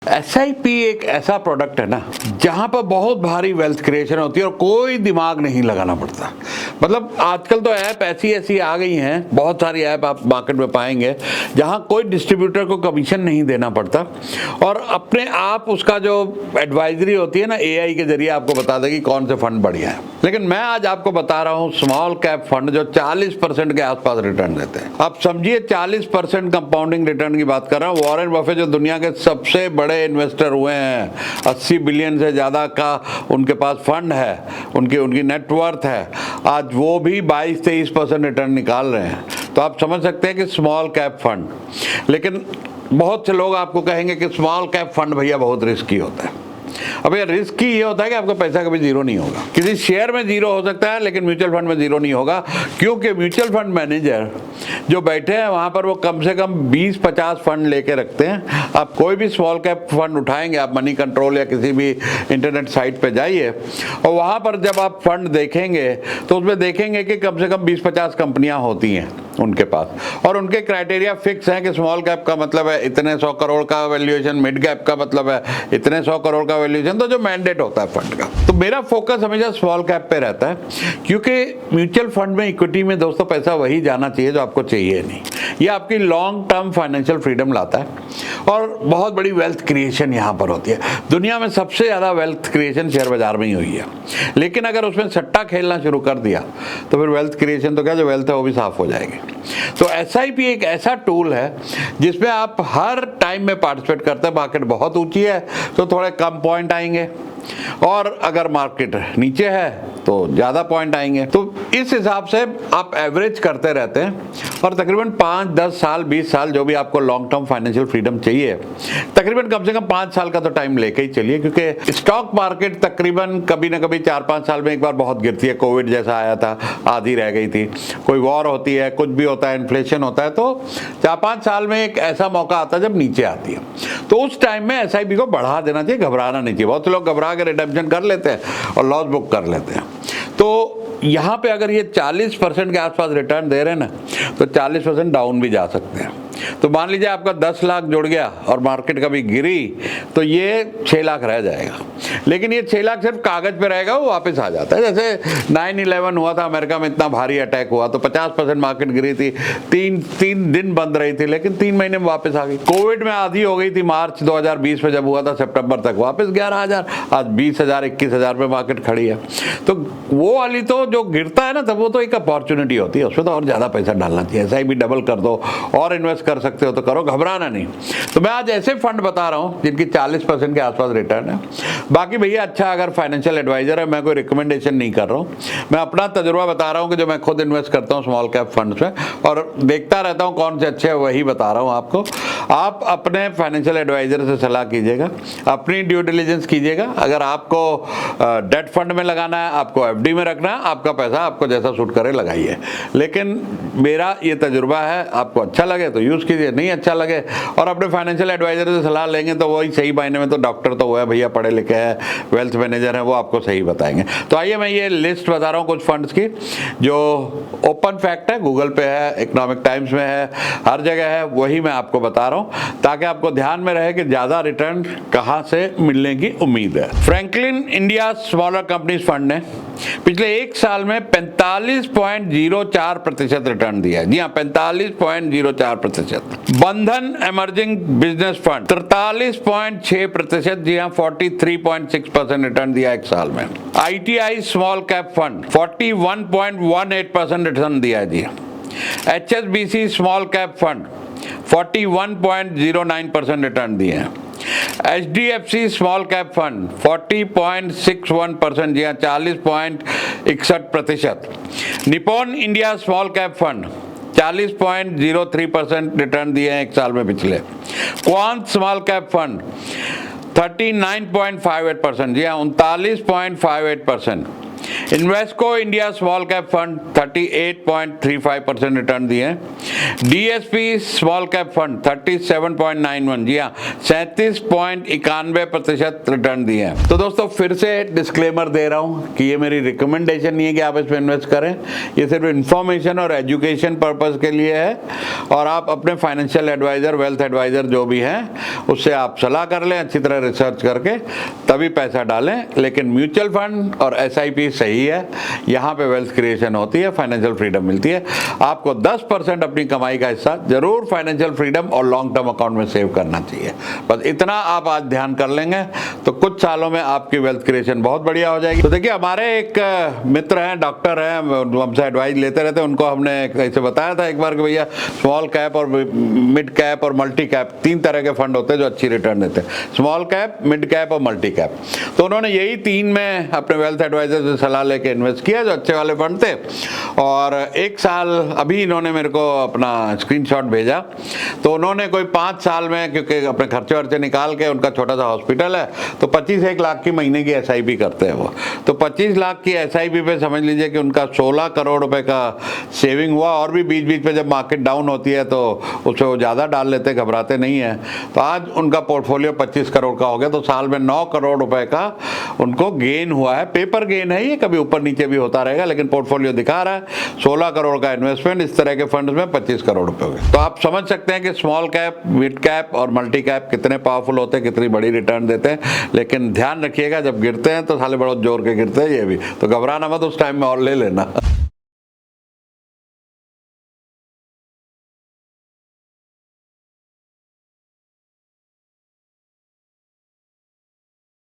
SIP एक ऐसा product है ना जहां पर बहुत भारी वेल्थ क्रिएशन होती है और कोई दिमाग नहीं लगाना पड़ता। मतलब आजकल तो ऐप ऐसी ऐसी आ गई हैं, बहुत सारी ऐप आप मार्केट में पाएंगे जहां कोई डिस्ट्रीब्यूटर को कमीशन नहीं देना पड़ता और अपने आप उसका जो एडवाइजरी होती है ना AI के जरिए आपको बता देगी कौन से फंड बढ़िया है। लेकिन मैं आज आपको बता रहा हूं स्मॉल कैप फंड जो 40% के आसपास रिटर्न देते हैं। आप समझिए 40% कंपाउंडिंग रिटर्न की बात कर रहा हूं। वॉरेन बफेट जो दुनिया के सबसे बड़े इन्वेस्टर हुए हैं, 80 बिलियन से ज्यादा का उनके पास फंड है, उनकी नेटवर्थ है, आज वो भी 22-23% रिटर्न निकाल रहे हैं। तो आप समझ सकते हैं कि स्मॉल कैप फंड। लेकिन बहुत से लोग आपको कहेंगे कि स्मॉल कैप फंड भैया बहुत रिस्की होता है। अब ये रिस्क ही ये होता है कि आपका पैसा कभी जीरो नहीं होगा। किसी शेयर में जीरो हो सकता है लेकिन म्यूचुअल फंड में जीरो नहीं होगा, क्योंकि म्यूचुअल फंड मैनेजर जो बैठे हैं वहां पर वो कम से कम 20-50 फंड लेके रखते हैं। आप कोई भी स्मॉल कैप फंड उठाएंगे, आप मनी कंट्रोल या किसी भी इंटरनेट साइट पे जाइए और वहां पर जब आप फंड देखेंगे तो उसमें देखेंगे कि कम से कम 20-50 कंपनियां होती हैं उनके पास और उनके क्राइटेरिया फिक्स हैं कि स्मॉल कैप का मतलब है इतने 100 करोड़ का वैल्यूएशन, मिड कैप का मतलब है इतने 100 करोड़ का वैल्यूएशन, तो जो मैंडेट होता है फंड का। तो मेरा फोकस हमेशा स्मॉल कैप पे रहता है, क्योंकि म्यूचुअल फंड में, इक्विटी में दोस्तों पैसा वही जाना चाहिए जो आपको चाहिए नहीं। ये आपकी लॉन्ग टर्म फाइनेंशियल फ्रीडम लाता है और बहुत बड़ी वेल्थ क्रिएशन यहाँ पर होती है। दुनिया में सबसे ज्यादा वेल्थ क्रिएशन शेयर बाजार में ही हुई है, लेकिन अगर उसमें सट्टा खेलना शुरू कर दिया तो फिर वेल्थ क्रिएशन तो क्या, जो वेल्थ है वो भी साफ हो जाएगी। तो SIP एक ऐसा टूल है जिसमें आप हर टाइम में पार्टिसिपेट करते हैं। मार्केट बहुत ऊंची है तो थोड़े कम पॉइंट आएंगे और अगर मार्केट नीचे है तो ज्यादा पॉइंट आएंगे। तो इस हिसाब से आप एवरेज करते रहते हैं और तकरीबन 5-10 साल 20 साल जो भी आपको लॉन्ग टर्म फाइनेंशियल फ्रीडम चाहिए, तकरीबन कम से कम 5 साल का तो टाइम लेके ही चलिए, क्योंकि स्टॉक मार्केट तकरीबन कभी ना कभी 4-5 साल में एक बार बहुत गिरती है। कोविड जैसा आया था, आधी रह गई थी, कोई वॉर होती है, कुछ भी होता है, इन्फ्लेशन होता है, तो 4-5 साल में एक ऐसा मौका आता है जब नीचे आती है। तो उस टाइम में SIP को बढ़ा देना चाहिए, घबराना नहीं चाहिए। बहुत से लोग घबरा के रिडेम्पशन कर लेते हैं और लॉस बुक कर लेते हैं। तो यहाँ पे अगर ये 40% के आसपास रिटर्न दे रहे हैं ना, तो 40% डाउन भी जा सकते हैं। तो मान लीजिए आपका 10 लाख जुड़ गया और मार्केट कभी गिरी तो ये 6 लाख रह जाएगा, लेकिन ये 6 लाख सिर्फ कागज पे रहेगा, वो वापस आ जाता है। जैसे 9/11 हुआ था अमेरिका में, इतना भारी अटैक हुआ तो 50% मार्केट गिरी थी, 3 दिन बंद रही थी, लेकिन 3 महीने में वापस आ गई। कोविड में आधी हो गई थी मार्च 2020 में जब हुआ था, सितंबर तक वापस 11,000, आज 20,000 21,000 पे मार्केट खड़ी है। तो वो वाली तो जो गिरता है ना, तब वो तो एक अपॉर्चुनिटी होती है, उसमें तो और ज्यादा पैसा डालना चाहिए। SIP डबल कर दो और इन्वेस्ट कर सकते हो तो करो, घबराना नहीं। तो मैं आज ऐसे फंड बता रहा हूं जिनकी 40% के आसपास रिटर्न है। बाकी भैया अच्छा, अगर फाइनेंशियल एडवाइजर है, मैं कोई रिकमेंडेशन नहीं कर रहा हूं, मैं अपना तजुर्बा बता रहा हूं कि जो मैं खुद इन्वेस्ट करता हूं स्मॉल कैप फंड्स में और देखता रहता हूं कौन से अच्छे है, वही बता रहा हूं आपको। आप अपने फाइनेंशियल एडवाइजर से सलाह कीजिएगा, अपनी ड्यू डिलिजेंस कीजिएगा। अगर आपको डेट फंड में लगाना है, आपको FD में रखना है, आपका पैसा आपको जैसा सूट करे लगाइए। लेकिन मेरा ये तजुर्बा है, आपको अच्छा लगे तो यूज कीजिए, नहीं अच्छा लगे और अपने फाइनेंशियल एडवाइजर से सलाह लेंगे तो वही सही मायने में तो डॉक्टर तो वो है भैया, पढ़े लिखे हैं, वेल्थ मैनेजर है, वो आपको सही बताएंगे। तो आइए मैं ये लिस्ट बता रहा हूँ कुछ फंड्स की जो ओपन फैक्ट है, गूगल पे है, इकोनॉमिक टाइम्स में है, हर जगह है, वही मैं आपको बता रहा हूँ ताकि आपको ध्यान में रहे कि ज्यादा रिटर्न कहाँ से मिलने की उम्मीद है। Franklin India smaller companies fund ने पिछले 1 साल में 45.04% रिटर्न दिया है। जी हाँ, 45.04%। बंधन इमर्जिंग बिजनेस फंड 43.6%, जी हाँ 43.6% रिटर्न दिया 1 साल में। ITI small cap fund 41.18% return दिया है। जी HSBC small cap fund 41.09% return दिए हैं। HDFC स्मॉल कैप फंड 40.61%, जी हाँ 40.61%। Nippon India small cap fund 40.03% return दिए हैं 1 साल में पिछले। क्वांत स्मॉल कैप फंड 39.58%, जी हाँ 39.58%। Invesco India small cap fund 38.35% return दिए हैं। डीएसपी स्मॉल कैप फंड 37.91, जी हाँ 37.91% रिटर्न दिए हैं। तो दोस्तों फिर से डिस्क्लेमर दे रहा हूँ कि ये मेरी रिकमेंडेशन नहीं है कि आप इसमें इन्वेस्ट करें, ये सिर्फ इन्फॉर्मेशन और एजुकेशन पर्पस के लिए है, और आप अपने फाइनेंशियल एडवाइजर, वेल्थ एडवाइजर जो भी हैं उससे आप सलाह कर लें, अच्छी तरह रिसर्च करके तभी पैसा डालें। लेकिन म्यूचुअल फंड और एसआईपी सही है, यहाँ पे वेल्थ क्रिएशन होती है, फाइनेंशियल फ्रीडम मिलती है। आपको 10% अपनी कमाई का हिस्सा जरूर फाइनेंशियल फ्रीडम और लॉन्ग टर्म अकाउंट में सेव करना चाहिए। बस इतना आप आज ध्यान कर लेंगे तो कुछ सालों में आपकी वेल्थ क्रिएशन बहुत बढ़िया हो जाएगी। तो देखिए हमारे एक मित्र हैं, डॉक्टर हैं, हमसे एडवाइस लेते रहते हैं, उनको हमने ऐसे बताया था एक बार कि भैया स्मॉल कैप और मिड कैप और मल्टी कैप 3 तरह के फंड होते हैं जो अच्छी रिटर्न देते हैं, स्मॉल कैप, मिड कैप और मल्टी कैप। तो उन्होंने यही 3 में अपने वेल्थ एडवाइजर से सलाह लेके इन्वेस्ट किया जो अच्छे वाले फंड थे, और 1 साल अभी इन्होंने मेरे को अपना स्क्रीनशॉट भेजा। तो उन्होंने कोई 5 साल में, क्योंकि अपने खर्चे वर्चे निकाल के, उनका छोटा सा हॉस्पिटल है, तो 25-1 लाख की महीने की एसआईपी करते हैं वो। तो 25 लाख की एसआईपी पे समझ लीजिए कि उनका 16 करोड़ रुपए का सेविंग हुआ। और भी बीच बीच पे जब मार्केट डाउन होती है तो उसमें वो ज़्यादा डाल लेते, घबराते नहीं है। तो आज उनका पोर्टफोलियो 25 करोड़ का हो गया, तो साल में 9 करोड़ रुपए का उनको गेन हुआ है। पेपर गेन है ये, कभी ऊपर नीचे भी होता रहेगा, लेकिन पोर्टफोलियो दिखा रहा है 16 करोड़ का इन्वेस्टमेंट, इस तरह के फंड में 25 करोड़ रुपए हो गए। तो आप समझ सकते हैं कि स्मॉल कैप, मिड कैप और मल्टी कैप कितने पावरफुल होते हैं, कितनी बड़ी रिटर्न देते हैं। लेकिन ध्यान रखिएगा जब गिरते हैं तो साले बड़े जोर के गिरते हैं ये भी, तो घबराना मत, उस टाइम में और ले लेना।